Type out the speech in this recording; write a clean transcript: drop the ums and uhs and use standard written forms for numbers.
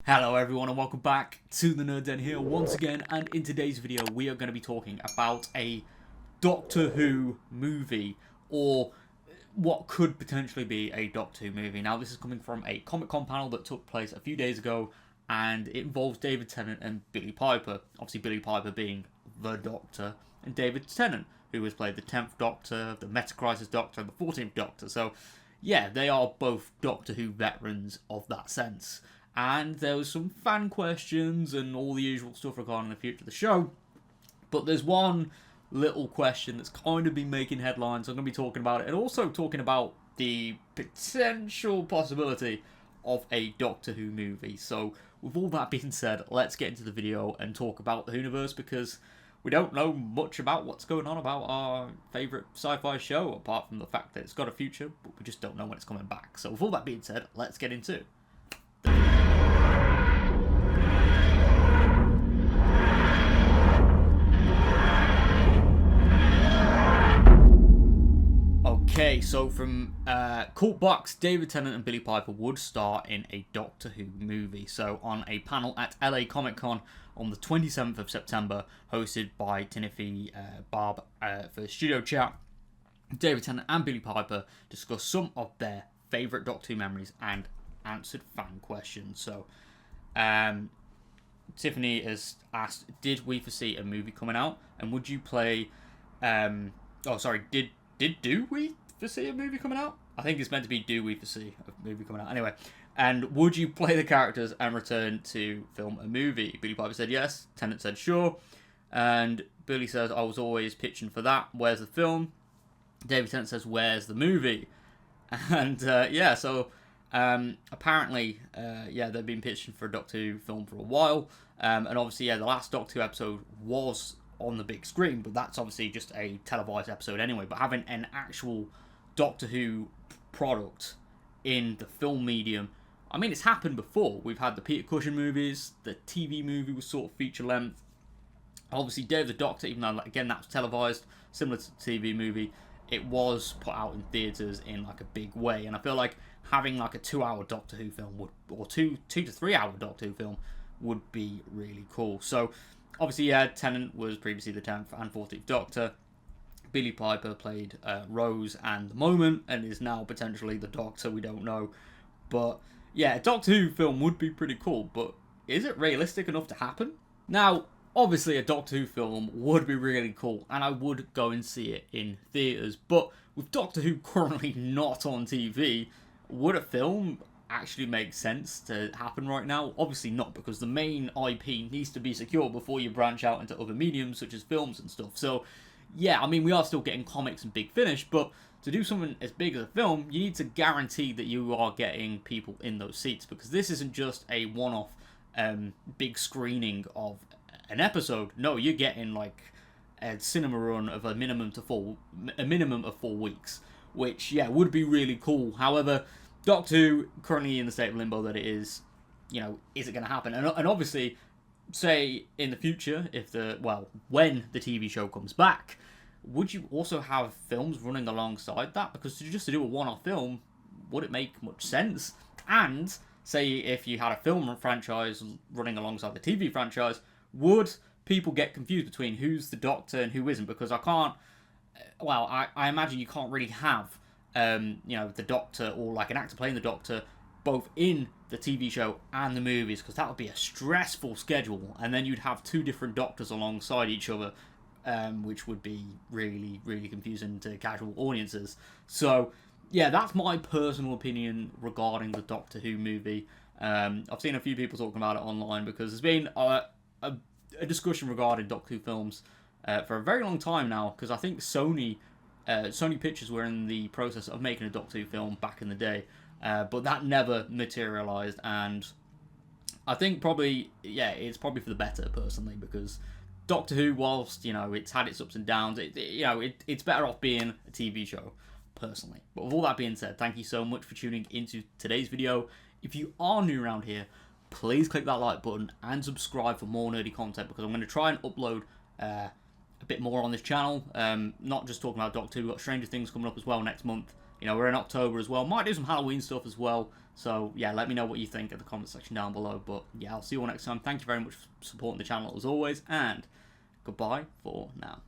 Hello everyone and welcome back to the Nerd Den here once again, and in today's video we are going to be talking about a Doctor Who movie, or what could potentially be a Doctor Who movie. Now this is coming from a Comic-Con panel that took place a few days ago, and it involves David Tennant and Billie Piper. Obviously Billie Piper being the Doctor, and David Tennant, who has played the 10th Doctor, the Meta-Crisis Doctor, and the 14th Doctor. So yeah, they are both Doctor Who veterans of that sense. And there was some fan questions and all the usual stuff regarding the future of the show. But there's one little question that's kind of been making headlines. I'm going to be talking about it, and also talking about the potential possibility of a Doctor Who movie. So with all that being said, let's get into the video and talk about the Whoniverse, because we don't know much about what's going on about our favourite sci-fi show, apart from the fact that it's got a future, but we just don't know when it's coming back. So with all that being said, let's get into it. Okay, so from Cult Box, David Tennant and Billie Piper would star in a Doctor Who movie. So on a panel at LA Comic Con on the 27th of September, hosted by Timothy Barb for Studio Chat, David Tennant and Billie Piper discussed some of their favourite Doctor Who memories and answered fan questions. So Tiffany has asked, did we foresee a movie coming out, and would you play do we foresee a movie coming out? I think it's meant to be do we foresee a movie coming out. Anyway, and would you play the characters and return to film a movie? Billie Piper said yes. Tennant said sure. And Billie says, I was always pitching for that. Where's the film? David Tennant says, where's the movie? And apparently, they've been pitching for a Doctor Who film for a while. And obviously, the last Doctor Who episode was on the big screen, but that's obviously just a televised episode anyway. But having an actual Doctor Who product in the film medium, I mean, it's happened before. We've had the Peter Cushing movies, the TV movie was sort of feature length. Obviously, Day of the Doctor, even though, again, that was televised, similar to the TV movie, it was put out in theatres in like a big way. And I feel like having like a 2-hour Doctor Who film would, or 2 to 3 hour Doctor Who film would be really cool. So obviously, Tennant was previously the 10th and 14th Doctor. Billie Piper played Rose and the Moment, and is now potentially the Doctor. We don't know. But yeah, a Doctor Who film would be pretty cool, but is it realistic enough to happen? Now, obviously a Doctor Who film would be really cool, and I would go and see it in theatres. But with Doctor Who currently not on TV, would a film actually make sense to happen right now? Obviously not, because the main IP needs to be secure before you branch out into other mediums such as films and stuff. So yeah, I mean, we are still getting comics and Big Finish, but to do something as big as a film, you need to guarantee that you are getting people in those seats, because this isn't just a one-off big screening of an episode. No, you're getting like a cinema run of a minimum of 4 weeks, which would be really cool. However, Doctor Who currently in the state of limbo that it is, is it going to happen? And obviously, say in the future, when the TV show comes back, would you also have films running alongside that? Because just to do a one-off film, would it make much sense? And say if you had a film franchise running alongside the TV franchise, would people get confused between who's the Doctor and who isn't? Because I imagine you can't really have the Doctor, or like an actor playing the Doctor, both in the TV show and the movies, because that would be a stressful schedule, and then you'd have 2 different Doctors alongside each other, which would be really, really confusing to casual audiences. So yeah, that's my personal opinion regarding the Doctor Who movie. I've seen a few people talking about it online, because there's been a discussion regarding Doctor Who films for a very long time now, because I think Sony Pictures were in the process of making a Doctor Who film back in the day, but that never materialised, and I think it's probably for the better, personally, because Doctor Who, whilst, it's had its ups and downs, it's better off being a TV show, personally. But with all that being said, thank you so much for tuning into today's video. If you are new around here, please click that like button and subscribe for more nerdy content, because I'm going to try and upload a bit more on this channel, not just talking about Doctor Who. We've got Stranger Things coming up as well next month. We're in October as well. Might do some Halloween stuff as well. So yeah, let me know what you think in the comment section down below. But yeah, I'll see you all next time. Thank you very much for supporting the channel as always, and goodbye for now.